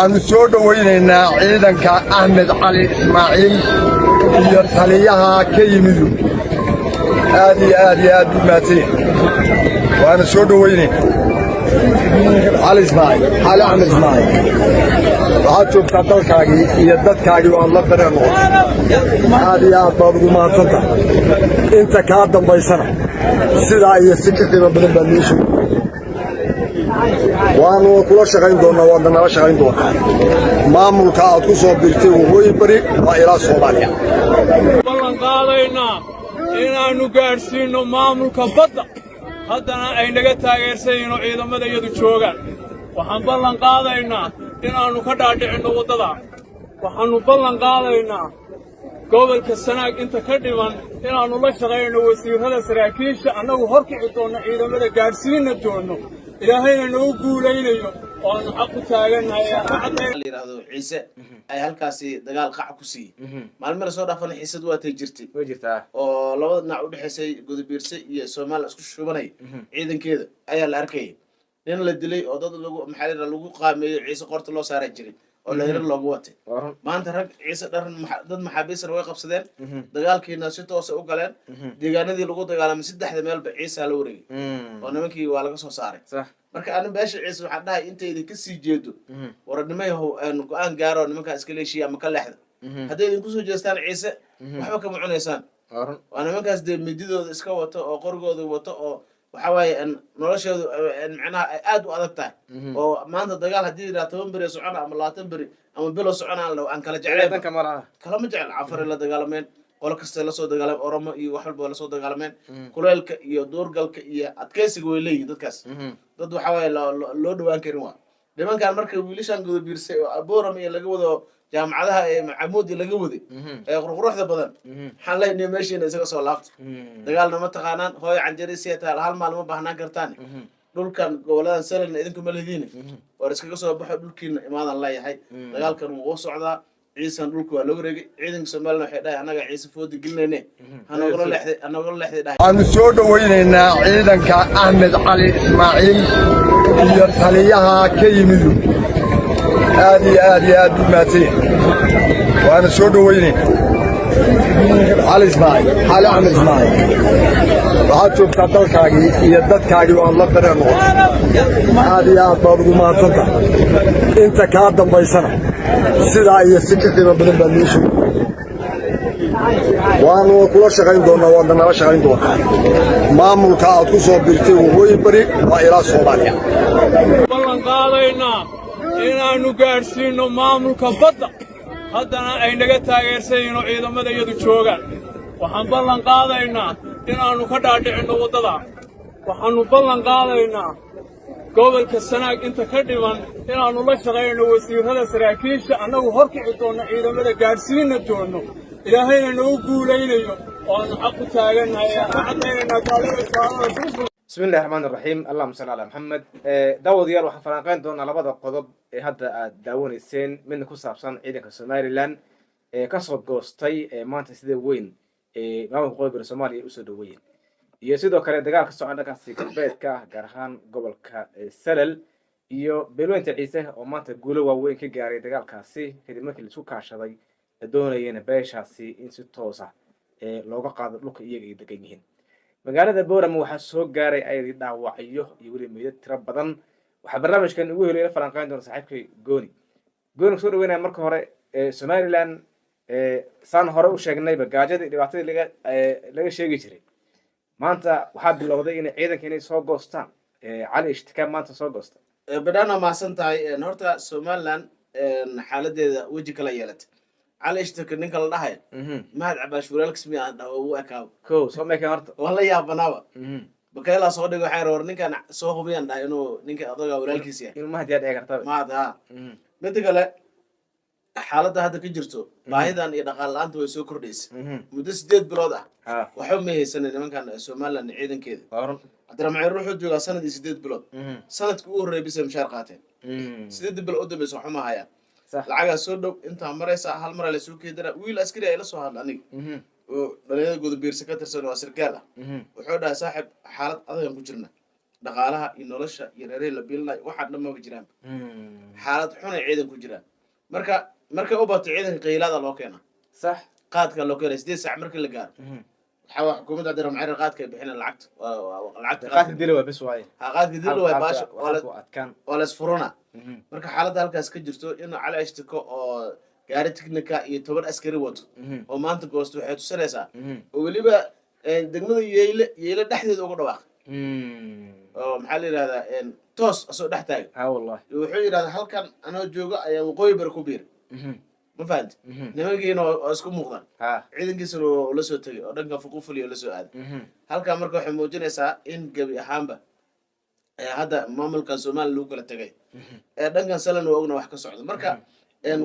aan soo dhawaynaynaa ciidanka Ahmed Cali Ismaaciil iyo taliyaha ka yimid aad iyo aad u maatay waan soo dhawaynaynaa Cali Ahmed Ismaaciil waxaad joogtaa dalkaagii iyo dadkaagii oo la dareemo aad iyo aad baad ugu mahadsantahay inta kaa dambaysana sidaa iyo si ka qiimo badan baad noo sheegay waanu kula shaqayn doonaa waana nala shaqayn doonaa maamulka aad ku soo birtay waqooyi bari waa ilaa Soomaaliya ballan qaadaynaa inaanu gaarsiino maamulka badda haddana ay naga taageersanayno ciidamada iyadu joogaan waxaan ballan qaadaynaa inaanu ka dhaadhicinno waddada waxaanu ballan qaadaynaa gobolka Sanaag inta ka dhiman inaanu la shaqayno wasiirada saraakiisha annagu horkici doonno ciidamada gaarsiina doonno ilaahayna nagu guulaynayo oo aan xaq ku taaganahay yiraahdo ciise ay halkaasi dagaal qac ku sii maalmada soo dhaafan xiisad waa tay jirtay oo labada dhinac u dhaxaysay Godobiirse iyo Soomaaliya isku shubanay ciidankeeda ayaa la arkay in la dilay oo dad lagu qaameeyo ciise qorta loo saaray jiray oo la hirar loogu watay maanta rag ciise dad maxaabiis way qabsadeen dagaalkiina si toos ah u galeen deegaanadii lagu dagaalamay saddexda meelba ciise la wareegay oo nimankii waa laga soo saaray marka aan beesha ciise waxa dhahay intayda ka sii jeedo waradnimay go'aan gaaro nimanka iska leeshiya ama ka leexda haday idin ku soo jeestaan ciise waxba kama cunaysaan waa nimankaas mididooda iska wato oo qorgooda wato oo waxa waaye noloshoodu macnaha aad u adag tahay oo maanta dagaal hadii ila 10 bari socona ama 20 bari ama bilo socona aan kala jecelayn kala ma jecel afar la dagaalameen qolo kasta la soo dagaalamay Oromo iyo wax walba la soo dagaalameen kuleelka iyo doorgalka iyo adkaysiga way leeyihiin dadkaas dad waxa waaye loo dhawaan karin waa nimankan marka wiilashan Godobiirse oo Aboram iyo laga wado jaamacadaha ee Macamuud laga waday ee quruxda badan waxaan leenahay meeshiina isaga soo laabtay dagaalna ma taqaanaan hooy canjariisiya taal hal maalmo baahnaan kartaan dhulkan goboladan Sanaag idinku ma leediin war iskaga soo baxo dhulkiina imaadan leeyahay dagaalkan wuu socdaa ciisan dhulku waa loo wareegay ciidanka Soomaaliya waxay dhahay anaga ciise foodi gelinayne anaga leexday aan soo dhawaynaynaa ciidanka Ahmed Cali Ismaaciil iyo taliyaha ka yimid aad iyo aad u maatay waan soo dhawaynaynaa Cali Ahmed Ismaaciil waxaad joogtaa dalkaagii iyo dadkaagii oo la dareemo aad iyo aad baad ugu mahadsantahay inta kaa dambaysana sidaa iyo si ka qiimo badan baad noo sheegay waanu kula shaqayn doonaa waana nala shaqayn doonaa maamulka aad ku soo birtay waqooyi bari waa ilaa Soomaaliya ballan qaadaynaa inaanu gaarsiino maamulka badda haddana ay naga taageersanayno ciidamada iyadu joogaan waxaan ballan qaadaynaa inaanu ka dhaadhicinno waddada waxaanu ballan qaadaynaa gobolka Sanaag inta ka dhiman inaanu la shaqayno wasiirada saraakiisha annagu horkici doonno ciidamada gaarsiina doonno ilaahayna nagu guulaynayo oo aan xaq ku taaganahay بسم الله الرحمن الرحيم اللهم صل على محمد داوديال waxaan falanqeyn doonaa labada qodob ee hadda aad daawaneyseen midna ku saabsan ciidanka Somaliland ee ka soo goostay maanta sida weyn maamulka qoybar Soomaaliya u soo dhaweeyay iyo sidoo kale dagaalka socda kaasi galbeedka gaar ahaan gobolka Salal iyo beelweynta ciise oo maanta guulo waaweyn ka gaaray dagaalkaasi kadib markii la isku kaashaday doonayeen beeshaasi in si toos ah looga qaado dhulka iyaga ay degan yihiin magaalada Boorama waxaa soo gaaray ay dhaawacyo iyo weli meydad tiro badan waxa barnaamijkan ugu helay falanqayn doona saaxiibkay gooni soo dhaweynaa marka hore Somaliland saan hore u sheegnay gaajada dhibaatadii laga sheegi jiray maanta waxaa bilowday in ciidanka inay soo goostaan Cali ishtikaa maanta soo goosta badana ma santahay horta Somaliland xaaladeeda waji kala yeelatay على اشتك إنك الله هاي ما هاد عباش ولك اسمي عنده هو أكاو كو سو ما كان هرت والله يا بناوة بكيلا صادق وحير ورنيك أنا سوه بيان ده إنه نيك أضيع ولك كيسيا إنه ما هاد يد أكتر ما هاد ها بتقول حالة هذا كجرتو بعيدا إذا قال أنت ويسوق كرديس مدرس جد بلوده وحمي سنة لما كان سومالا عيدن كذا أدرى معي روح جوا سنة دي سديد بلود سنة كور بيسم شارقاتين سديد بلود بس وحما هيا لعجة سودو أنت مريسا هالمرة اللي سوق كده ويل أسكري إلى سهل أني وليه جود بيرسكتر سنة وسرقالة وحدا صاحب حالة هذا يوم كجرنا dhaqaalaha iyo nolosha iyo reerihii la biilinayo waxaa dhan maba jiraan xaalad xun ay ciidan ku jiraan markay u bato ciidanka qaylaada loo keenaa صح qaadka loo keenaa 8 saac markii la gaaro waxaa xukuumadda diram macir qaadka ay bixinayaan lacagta قاتل دلوا بس واي qaadka dil way baasha كان wala isfuruna marka xaaladda halkaas ka jirto in cali ashtiko oo gaari tiknika iyo 10 askari wato oo maanta goosto waxay tusinaysaa oo waliba degmada yeele dhexdeeda ugu dhawaaq oo maxaa la yiraahdaa toos asoo dhex taagan ها والله wuxuu yiraahdaa halkan anoo joogo ayaa waqooyi bar ku biir ma fahanti nimankiina oo isku muuqdaan ها ciidankiisana oo la soo tagay oo dhanka fuqufuli oo la soo aaday halkaa marka waxay muujinaysaa in gebi ahaanba hadda maamulkan Soomaaliya lagu kala tagay dhankan salan oo ogna wax ka socdo marka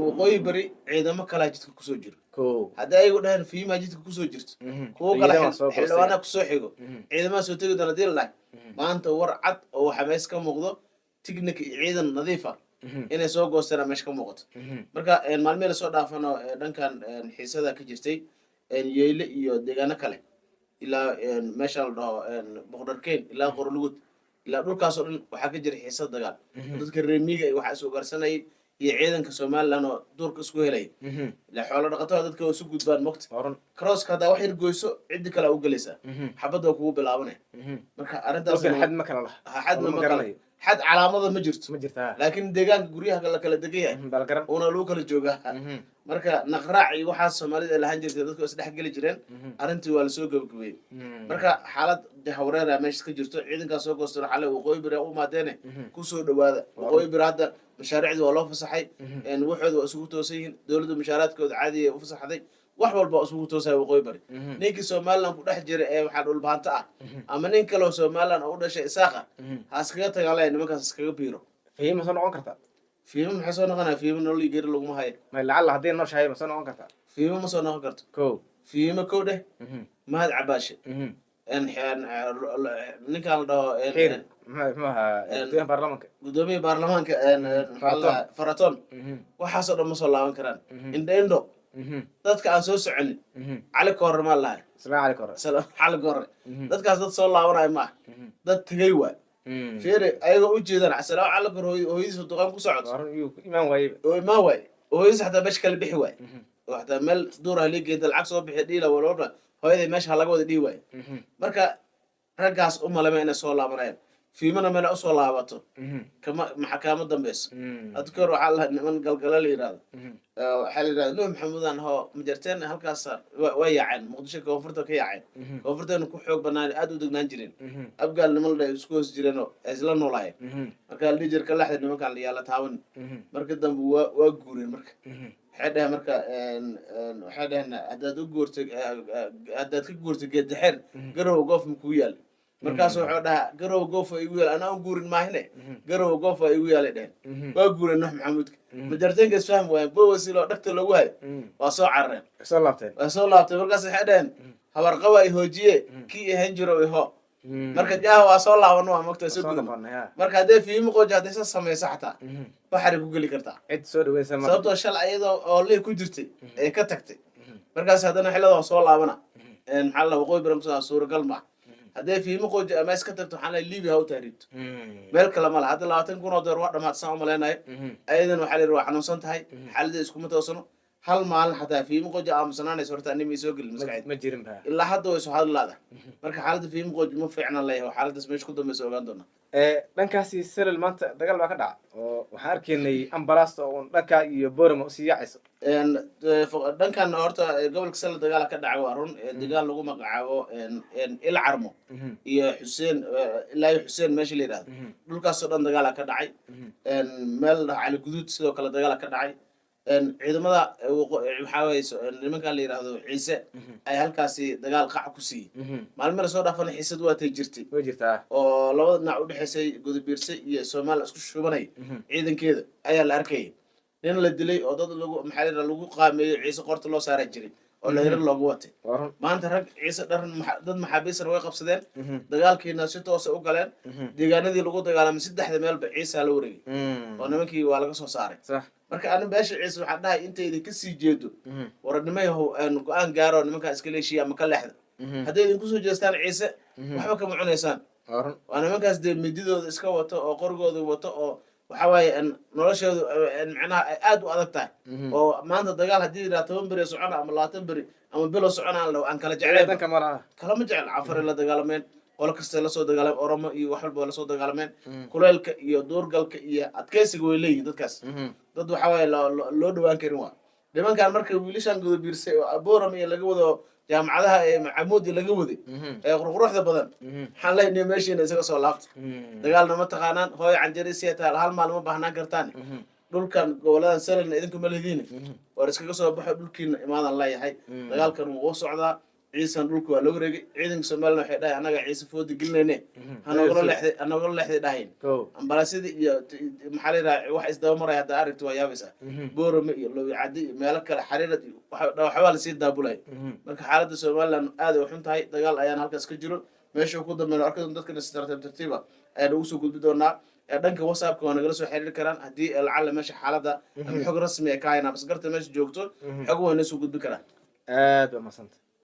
waqooyi bari ciidamo kala jidka ku soo jiro كو hadda ay dhahan fiima jidka ku soo jirto kuwa kala xilwaana ku soo xigo ciidamada soo tagay doona diilay maanta war cad oo waxa mees ka muuqdo tiknik ciidan nadiif ah inay soo goostaan meesha ka muuqato marka maalmihii la soo dhaafano dhankan xiisada ka jirtay yeele iyo deegaano kale ilaa meesha la dhaho boqorkeen ilaa qorlugud ilaa dhulkaas oo dhan waxaa ka jira xiisad dagaal dadka reer miyiga ay waxa isku garsanayay iyo ciidanka Soomaaliland oo duurka isku helay la xoolo dhaqatada dadka oo isu gudbaan moqti cross kada wax yar goyso cid kale u galaysa xabada kugu bilaabanay marka arintaas حد ما كان الله حد ما كان حد calaamada ma jirto ما جرتها laakiin deegaanka guryaha la kala degan yahay بالقرن una loo kala joogaa marka naqraac iyo waxa Soomaalida lahaan jirtay dadku is dhex gali jireen arintii waa la soo gabagabay marka xaalad jahwareer ah meesha ka jirto ciidanka soo goostay xalay waqooyi bari u maadeene ku soo dhawaada waqooyi bari hadda mashaariicdu waa loo fasaxay waxoodu waa isugu toosayiin dawladdu mashaariicdooda caadi ah u fasaxday wax walba isugu toosay waqooyi bari ninkii Soomaaliland ku dhex jiray ee waxa dhul baanta ah ama nin kale oo Soomaaliland u dhashay isaaqa haskaga tagaalay nimankaas iskaga biiro فهي ما صنعون كرتا fiimo maxay soo noqonaa fiimo nolol geeri lagu ma hayo ما لعل هذين نوش هاي ما صنعون كرتا fiimo ma soo noqon karto كو fiimo kow dheh mahad cabaashe ninkaan la dhaho حير ما ها برلمانك gudoomiye baarlamaanka faraton waxaasoo dhan ma soo laaban karaan indho dadka aan soo soconin cali koor ma lahay السلام عليكم ورحمة cali koor dadkaas dad soo laabanayo ma dad tagay waay fiiri ayagoo u jeedaan asalaam cali koor hooyadiisa duqaan ku socdo الله إيمان وايب oo ma waay hooyadiisa xataa meesha kala bixi waay oo xataa meel duur ah ligeeda lacag soo bixi dhiila walba hooyaday meesha laga wada dhii waay marka raggaas u malama inay soo laabanayaan fiimana meel u soo laabato kama maxkaamad dambayso adkoor waxa la niman galgala la yiraahdo waxa la yiraahdo Nuux Maxamudan oo majarteen halkaas way yaaceen muqdisho koonfurta ka yaaceen koonfurtana ku xoog banaan aad u degnaan jireen abgaal niman la isku hoos jireen oo isla noolaayeen marka liider ka laxda nimankan la yaala taawan marka dambe waa guureen marka waxay marka waxay dhahan hadaad u guurtay hadaad ka guurtay geed xeer garow goof ma ku yaal markaas wuxuu dhahaa garow goof ay u yaal ana aan guurin maahine garow goof ay u yaal dheen waa guureen Nuux Maxamuud majarteenka isfahm waa bowsilo dhagta lagu hay waa soo carreen soo laabtay markaas waxay dhahan habar qawa ay hoojiye kii ahaan jiro iho marka jaa waa soo laaban waa magta soo gudub marka hadee fiimo qoja hadee sameeysa xataa waxay ku gali kartaa عد سود ويسمى sababtoo shal ayadoo oo leh ku jirtay ee ka tagtay markaas hadana xilada soo laabana maxaa la waqooyi baram soo suuragal ma hadee fiimo qoja ama iska tagto waxaan la Liibiya u taariibto meel kale ma laha hadda 20 kun oo dollar wax dhamaadsan oo maleenay ayadan waxa la waa xanuunsan tahay xaaladda isku ma toosano hal maalin xataa fiimo qoja aamusanaanay sorta animi soo galin maskaxda ما جيرم بها ilaa hadda way soo hadlaada marka xaaladda fiimo qoja ma fiicna leeyahay xaaladdaas meesha ku dambayso ogaan doona dhankaasi selal maanta dagaal baa ka dhaca oo waxaan arkaynay ambalaasta oo dhanka iyo boorama usii yaacayso dhankan horta gobolka sal dagaal ka dhacay waa run dagaal lagu magacaabo il carmo iyo xuseen ilaa xuseen meesha la yiraahdo dhulkaas oo dhan dagaal ka dhacay meel cali guduud sidoo kale dagaal ka dhacay ciidamada waxa way nimanka la yiraahdo ciise ay halkaasi dagaal qac ku siiyay maalmada soo dhaafan xiisad waa tay jirtay way jirtaa oo labada dhinac u dhaxaysay godobiirse iyo Soomaaliya isku shubanay ciidankeeda ayaa la arkay nin la dilay oo dad lagu qaameeyo ciise qorta loo saaray jiray oo la hirar loogu watay maanta rag ciise dad maxaabiisna way qabsadeen dagaalkiina si toos ah u galeen deegaanadii lagu dagaalamay saddexda meelba ciise la wareegay oo nimankii waa laga soo saaray marka anu beesha ciise waxa dhahay intayda ka sii jeedo waranimay go'aan gaaro nimanka iska leeshiya ama ka leexda hadday idin ku soo jeestaan ciise waxba kama cunaysaan waana nimankaas dee mididooda iska wato oo qorigooda wato oo waxa waaye noloshoodu macnaha ay aad u adag tahay oo maanta dagaal haddii yidhaha 10 beri socona ama 20 beri ama bilo socona aan kala jeclayn kalama jecel cafar la dagaalameen qolo kasta la soo dagaalameen oromo iyo wax walba la soo dagaalameen kuleelka iyo duurgalka iyo adkeysiga way leeyihiin dadkaas dad waxa waaye loo dhawaan karin waa nimankan marka wiilashan guda biirsay oo abooram iyo laga wado jaamacadaha ee macamuud laga waday ee quruxda badan waxaan leenahay meeshiina isaga soo laabta dagaalna ma taqaanaan hooyo canjariisiya taal hal maalmo baahnaan kartaan dhulkan goboladan salana idinku ma leediin war iskaga soo baxo dhulkiina imaadan leeyahay dagaalkan wuu socdaa ciisan dhulku waa loo wareegay ciidanka Soomaaliya waxay dhahay anaga ciise foodi gelinayne anaga leexday dhahayn ambalaasidii iyo maxalira wax isdaba maray hada aragto waa yaabaysa boorame iyo lowicadi meel kale xariirad waxa la sii daabulay marka xaaladda Soomaaliland aad u xun tahay dagaal ayaan halkaas ka jiro meesha ku dambeeyay arkada dadka tartiib ay ugu soo gudbi doonaa dhanka WhatsApp ka nagala soo xiriir karaan hadii lacala meesha xaaladda xog rasmi ah ka hayna bas garta meesha joogto xog weyn soo gudbi karaan aad waa masanta